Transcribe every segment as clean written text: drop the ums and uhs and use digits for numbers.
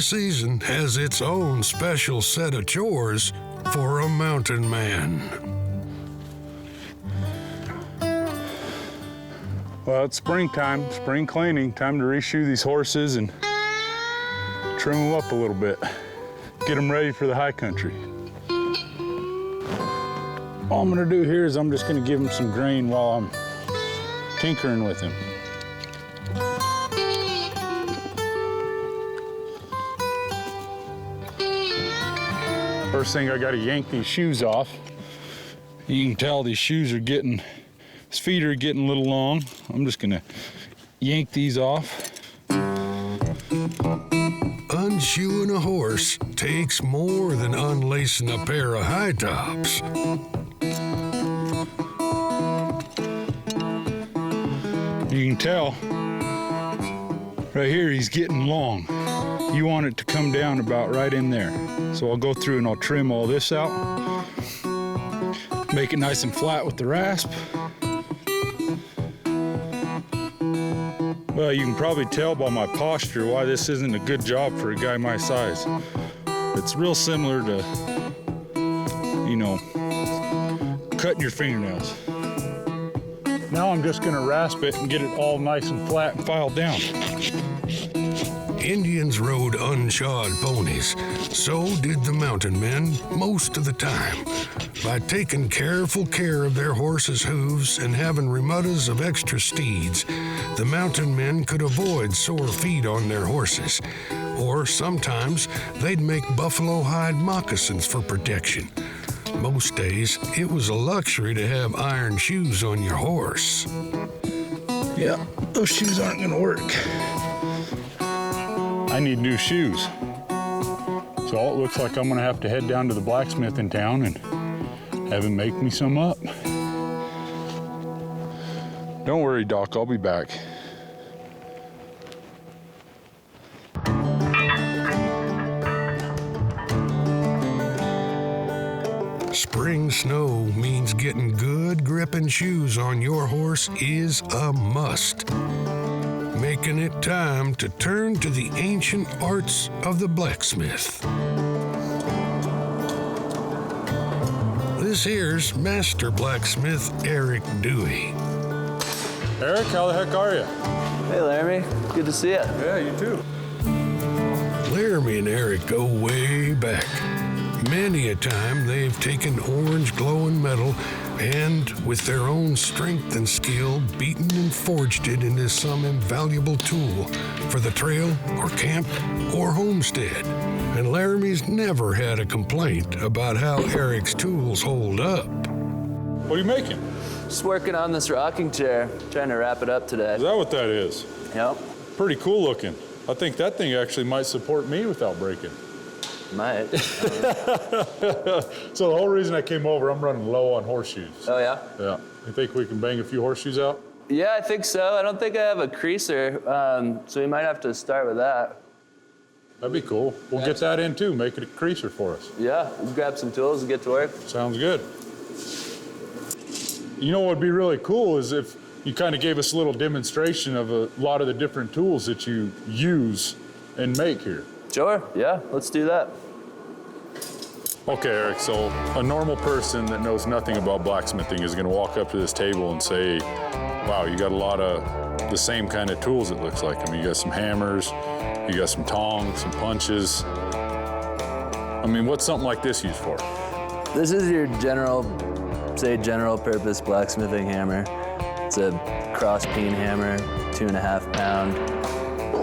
season has its own special set of chores for a mountain man. Well, it's springtime, spring cleaning. Time to reshoe these horses and trim them up a little bit. Get them ready for the high country. All I'm gonna do here is I'm just gonna give him some grain while I'm tinkering with him. First thing, I gotta yank these shoes off. You can tell these shoes are getting, his feet are getting a little long. I'm just gonna yank these off. Unshoeing a horse takes more than unlacing a pair of high tops. You can tell right here he's getting long. You want it to come down about right in there. So I'll go through and I'll trim all this out. Make it nice and flat with the rasp. Well, you can probably tell by my posture why this isn't a good job for a guy my size. It's real similar to, you know, cutting your fingernails. Now I'm just gonna rasp it and get it all nice and flat and filed down. Indians rode unshod ponies. So did the mountain men most of the time. By taking careful care of their horses' hooves and having remudas of extra steeds, the mountain men could avoid sore feet on their horses. Or sometimes they'd make buffalo hide moccasins for protection. Most days, it was a luxury to have iron shoes on your horse. Yeah, those shoes aren't gonna work. I need new shoes. So it looks like I'm gonna have to head down to the blacksmith in town and have him make me some up. Don't worry, Doc, I'll be back. Spring snow means getting good gripping shoes on your horse is a must. Making it time to turn to the ancient arts of the blacksmith. This here's Master Blacksmith Eric Dewey. Eric, how the heck are you? Hey, Laramy. Good to see you. Yeah, you too. Laramy and Eric go way back. Many a time they've taken orange glowing metal and, with their own strength and skill, beaten and forged it into some invaluable tool for the trail or camp or homestead. And Laramy's never had a complaint about how Eric's tools hold up. What are you making? Just working on this rocking chair. Trying to wrap it up today. Is that what that is? Yep. Pretty cool looking. I think that thing actually might support me without breaking. Might. So the whole reason I came over, I'm running low on horseshoes. Oh, yeah? Yeah. You think we can bang a few horseshoes out? Yeah, I think so. I don't think I have a creaser, so we might have to start with that. That'd be cool. We'll get that in too, make it a creaser for us. Yeah, we'll grab some tools and get to work. Sounds good. You know what would be really cool is if you kind of gave us a little demonstration of a lot of the different tools that you use and make here. Sure, yeah, let's do that. Okay, Eric, so a normal person that knows nothing about blacksmithing is gonna walk up to this table and say, wow, you got a lot of the same kind of tools, it looks like. I mean, you got some hammers, you got some tongs, some punches. I mean, what's something like this used for? This is your general purpose blacksmithing hammer. It's a cross peen hammer, 2.5 pound.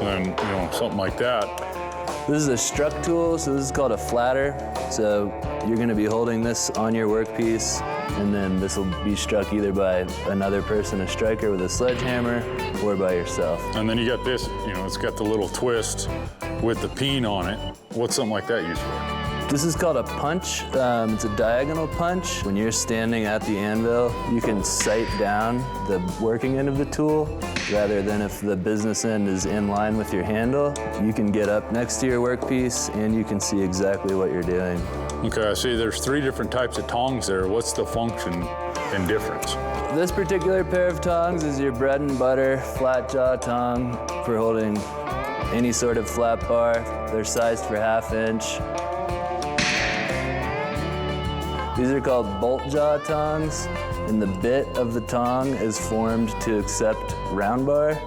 And, you know, something like that. This is a struck tool, so this is called a flatter. So you're gonna be holding this on your workpiece, and then this will be struck either by another person, a striker with a sledgehammer, or by yourself. And then you got this, you know, it's got the little twist with the peen on it. What's something like that used for? This is called a punch. It's a diagonal punch. When you're standing at the anvil, you can sight down the working end of the tool, rather than if the business end is in line with your handle. You can get up next to your workpiece and you can see exactly what you're doing. Okay, I see there's 3 different types of tongs there. What's the function and difference? This particular pair of tongs is your bread and butter flat jaw tong for holding any sort of flat bar. They're sized for 1/2 inch. These are called bolt jaw tongs, and the bit of the tong is formed to accept round bar,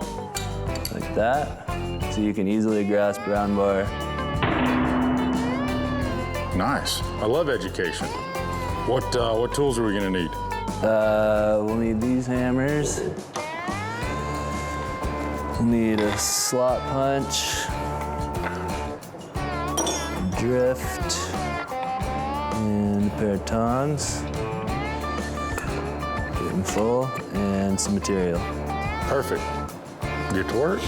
like that. So you can easily grasp round bar. Nice. I love education. What tools are we gonna need? We'll need these hammers. We'll need a slot punch, drift, and a pair of tongs. Get them full, and some material. Perfect. Get to work.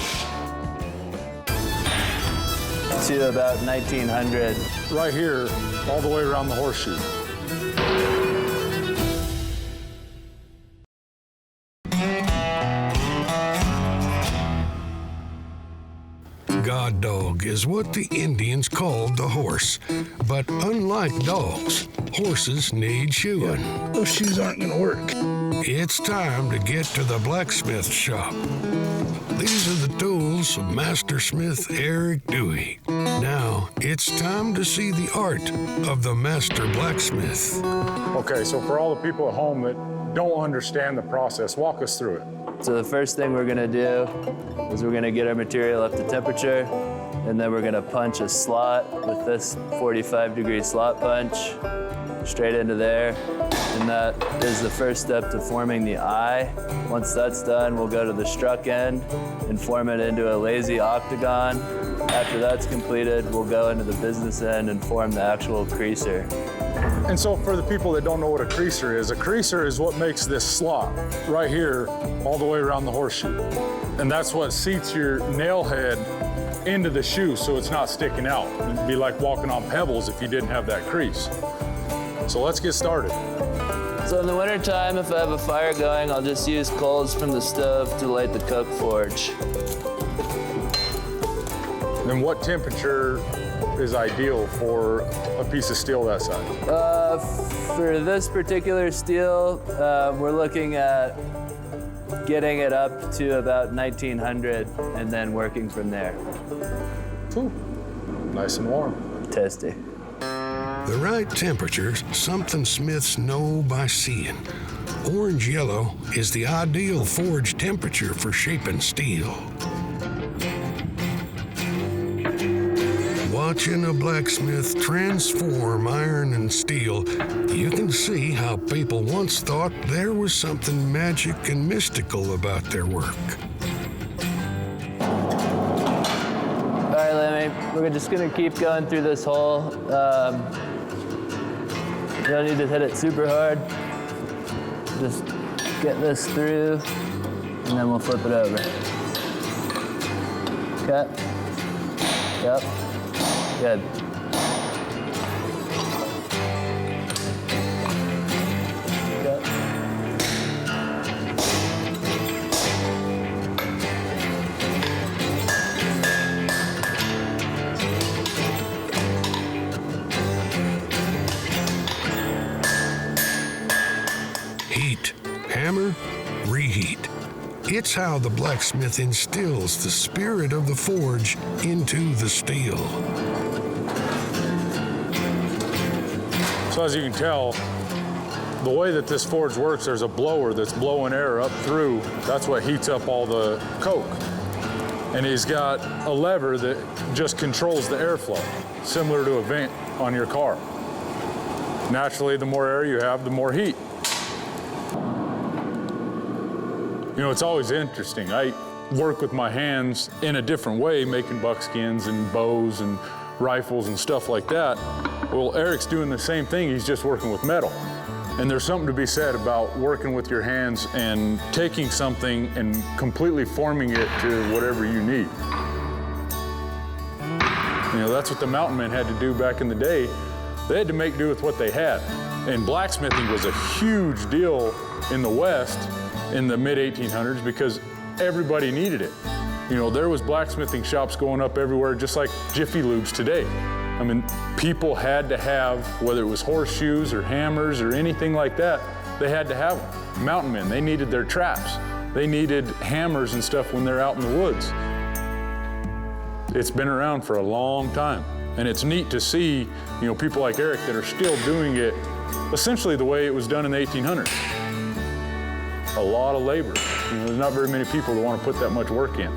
To about 1900. Right here, all the way around the horseshoe. God dog is what the Indians called the horse. But unlike dogs, horses need shoeing. Those shoes aren't gonna work. It's time to get to the blacksmith shop. These are the tools of Master Smith Eric Dewey. Now, it's time to see the art of the master blacksmith. Okay, so for all the people at home that don't understand the process, walk us through it. So the first thing we're gonna do is we're gonna get our material up to temperature, and then we're gonna punch a slot with this 45-degree slot punch straight into there. And that is the first step to forming the eye. Once that's done, we'll go to the struck end and form it into a lazy octagon. After that's completed, we'll go into the business end and form the actual creaser. And so for the people that don't know what a creaser is what makes this slot right here all the way around the horseshoe. And that's what seats your nail head into the shoe so it's not sticking out. It'd be like walking on pebbles if you didn't have that crease. So let's get started. So in the wintertime, if I have a fire going, I'll just use coals from the stove to light the coke forge. Then what temperature is ideal for a piece of steel that size? For this particular steel, we're looking at getting it up to about 1900 and then working from there. Ooh, nice and warm. Testy. The right temperature's something smiths know by seeing. Orange-yellow is the ideal forge temperature for shaping steel. Watching a blacksmith transform iron and steel, you can see how people once thought there was something magic and mystical about their work. All right, Laramy, we're just gonna keep going through this hole. You don't need to hit it super hard. Just get this through, and then we'll flip it over. Okay. Yep. Good. Good. Heat, hammer, reheat. It's how the blacksmith instills the spirit of the forge into the steel. So as you can tell, the way that this forge works, there's a blower that's blowing air up through. That's what heats up all the coke. And he's got a lever that just controls the airflow, similar to a vent on your car. Naturally, the more air you have, the more heat. You know, it's always interesting. I work with my hands in a different way, making buckskins and bows and rifles and stuff like that. Well, Eric's doing the same thing, he's just working with metal. And there's something to be said about working with your hands and taking something and completely forming it to whatever you need. You know, that's what the mountain men had to do back in the day. They had to make do with what they had. And blacksmithing was a huge deal in the West in the mid-1800s because everybody needed it. You know, there was blacksmithing shops going up everywhere, just like Jiffy Lubes today. I mean, people had to have, whether it was horseshoes or hammers or anything like that, they had to have them. Mountain men, they needed their traps. They needed hammers and stuff when they're out in the woods. It's been around for a long time. And it's neat to see, people like Eric that are still doing it essentially the way it was done in the 1800s. A lot of labor. There's not very many people that want to put that much work in.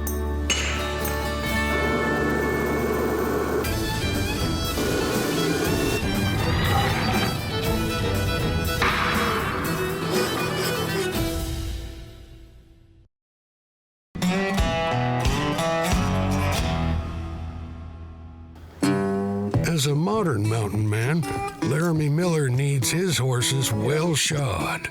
As a modern mountain man, Laramy Miller needs his horses well shod.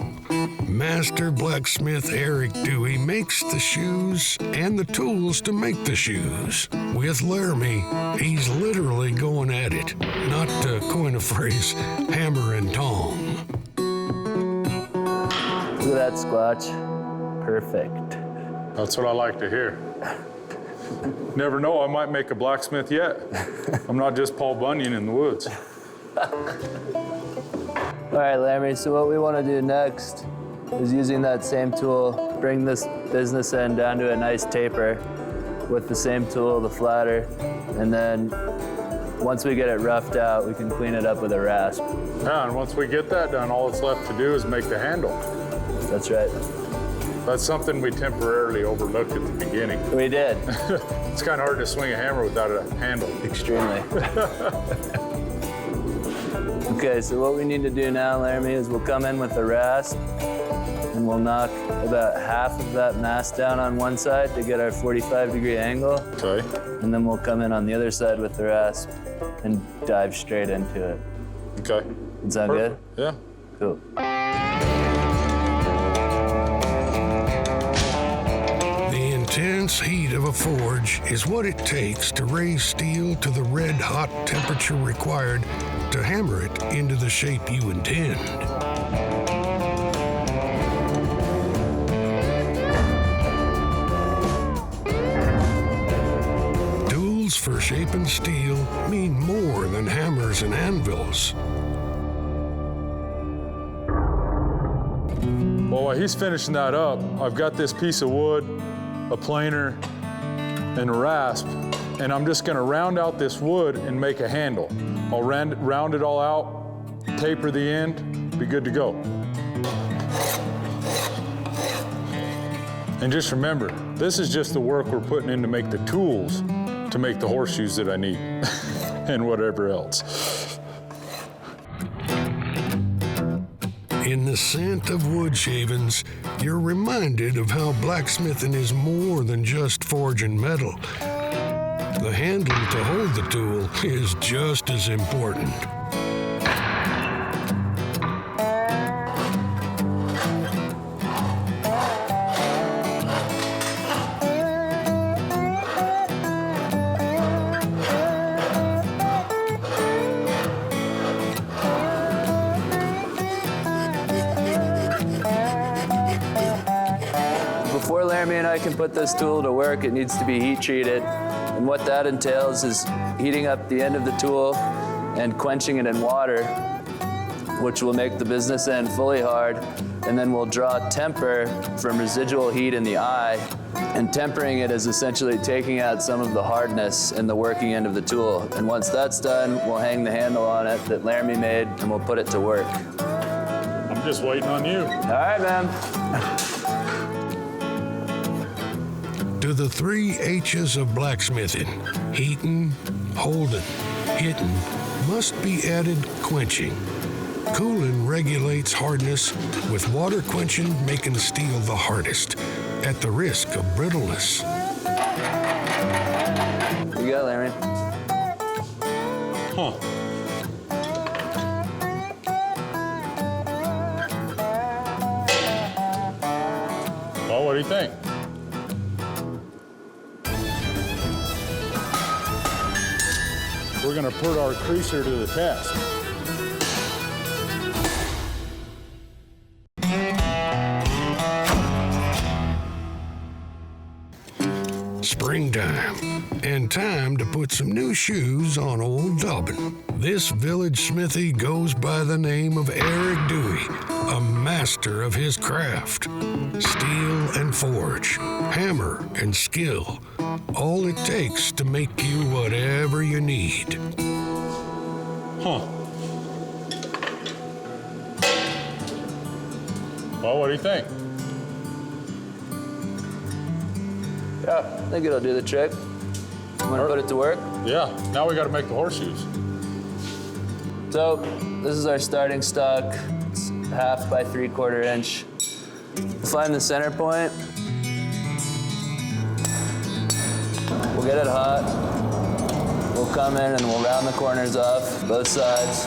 Master blacksmith Eric Dewey makes the shoes and the tools to make the shoes. With Laramy, he's literally going at it, not to coin a phrase, hammer and tong. Look at that, Squatch. Perfect. That's what I like to hear. Never know, I might make a blacksmith yet. I'm not just Paul Bunyan in the woods. All right, Laramy, so what we want to do next is using that same tool, bring this business end down to a nice taper with the same tool, the flatter, and then once we get it roughed out, we can clean it up with a rasp. Yeah, and once we get that done, all that's left to do is make the handle. That's right. That's something we temporarily overlooked at the beginning. We did. It's kind of hard to swing a hammer without a handle. Extremely. Okay, so what we need to do now, Laramy, is we'll come in with the rasp and we'll knock about half of that mass down on one side to get our 45-degree angle. Okay. And then we'll come in on the other side with the rasp and dive straight into it. Okay. Does that sound good? Yeah. Cool. The intense heat of a forge is what it takes to raise steel to the red-hot temperature required to hammer it into the shape you intend. Tools for shaping steel mean more than hammers and anvils. Well, while he's finishing that up, I've got this piece of wood, a planer, and a rasp, and I'm just gonna round out this wood and make a handle. I'll round it all out, taper the end, be good to go. And just remember, this is just the work we're putting in to make the tools to make the horseshoes that I need and whatever else. In the scent of wood shavings, you're reminded of how blacksmithing is more than just forging metal. The handle to hold the tool is just as important. Before Laramy and I can put this tool to work, it needs to be heat treated. And what that entails is heating up the end of the tool and quenching it in water, which will make the business end fully hard. And then we'll draw temper from residual heat in the eye. And tempering it is essentially taking out some of the hardness in the working end of the tool. And once that's done, we'll hang the handle on it that Laramy made and we'll put it to work. I'm just waiting on you. All right, man. To the 3 H's of blacksmithing, heating, holding, hitting, must be added quenching. Cooling regulates hardness, with water quenching making steel the hardest, at the risk of brittleness. You got it, Laramy. Huh. Well, what do you think? We're gonna put our creaser to the test. Springtime, and time to put some new shoes on old Dobbin. This village smithy goes by the name of Eric Dewey, a master of his craft. Steel and forge, hammer and skill, All it takes to make you whatever you need. Huh. Well, what do you think? Yeah, I think it'll do the trick. Want to put it to work? Yeah, now we got to make the horseshoes. So this is our starting stock. It's 1/2 by 3/4 inch. Find the center point. We'll get it hot. We'll come in and we'll round the corners off, both sides.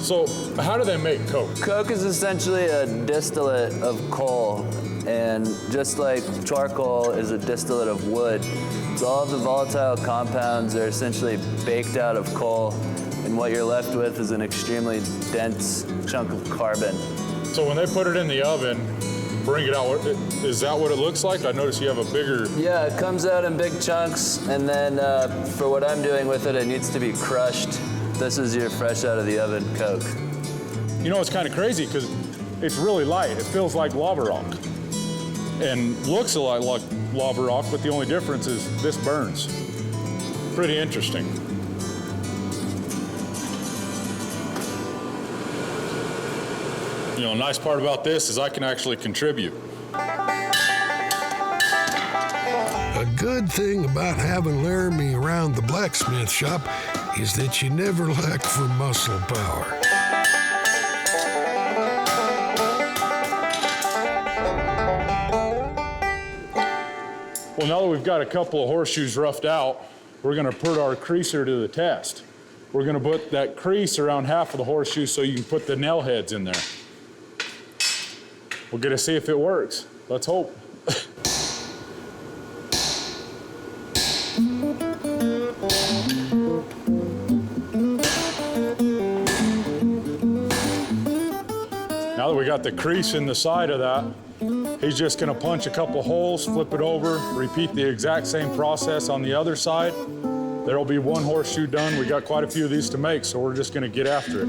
So how do they make coke? Coke is essentially a distillate of coal, and just like charcoal is a distillate of wood, so all of the volatile compounds are essentially baked out of coal, and what you're left with is an extremely dense chunk of carbon. So when they put it in the oven, bring it out, is that what it looks like? I notice you have a bigger... Yeah, it comes out in big chunks, and then for what I'm doing with it, it needs to be crushed. This is your fresh out of the oven Coke. You know, it's kind of crazy because it's really light. It feels like lava rock and looks a lot like lava rock, but the only difference is this burns. Pretty interesting. You know, nice part about this is I can actually contribute. A good thing about having Laramy around the blacksmith shop is that you never lack for muscle power. Well, now that we've got a couple of horseshoes roughed out, we're gonna put our creaser to the test. We're gonna put that crease around 1/2 of the horseshoe so you can put the nail heads in there. We're gonna see if it works. Let's hope. Now that we got the crease in the side of that, he's just gonna punch a couple holes, flip it over, repeat the exact same process on the other side. There'll be one horseshoe done. We got quite a few of these to make, so we're just gonna get after it.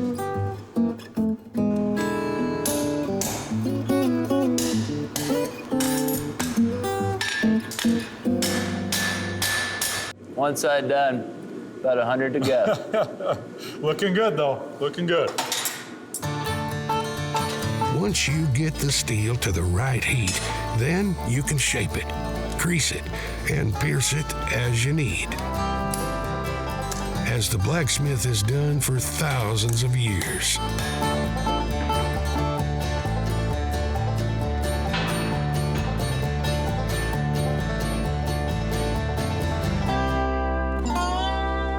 One side done, about 100 to go. Looking good though, looking good. Once you get the steel to the right heat, then you can shape it, crease it, and pierce it as you need. As the blacksmith has done for thousands of years.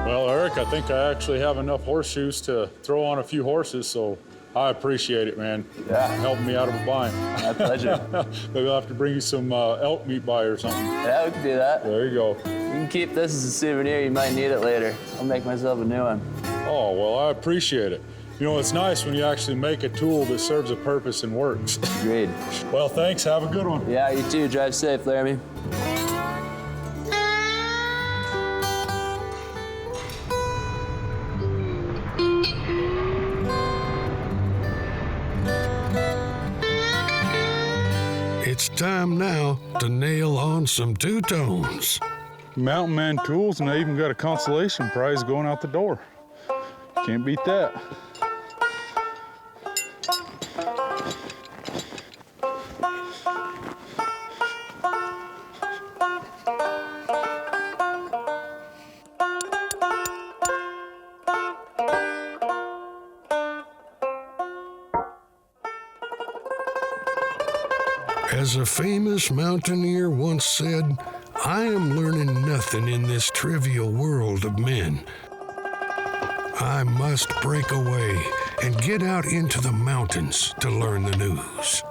Well, Eric, I think I actually have enough horseshoes to throw on a few horses, so I appreciate it, man. Yeah. Helping me out of a bind. My pleasure. Maybe I'll have to bring you some elk meat by or something. Yeah, we can do that. There you go. You can keep this as a souvenir. You might need it later. I'll make myself a new one. Oh, well, I appreciate it. You know, it's nice when you actually make a tool that serves a purpose and works. Agreed. Well, thanks. Have a good one. Yeah, you too. Drive safe, Laramy. It's time now to nail on some two-tones. Mountain Man tools, and they even got a consolation prize going out the door. Can't beat that. As a famous mountaineer once said, I am learning nothing in this trivial world of men. I must break away and get out into the mountains to learn the news.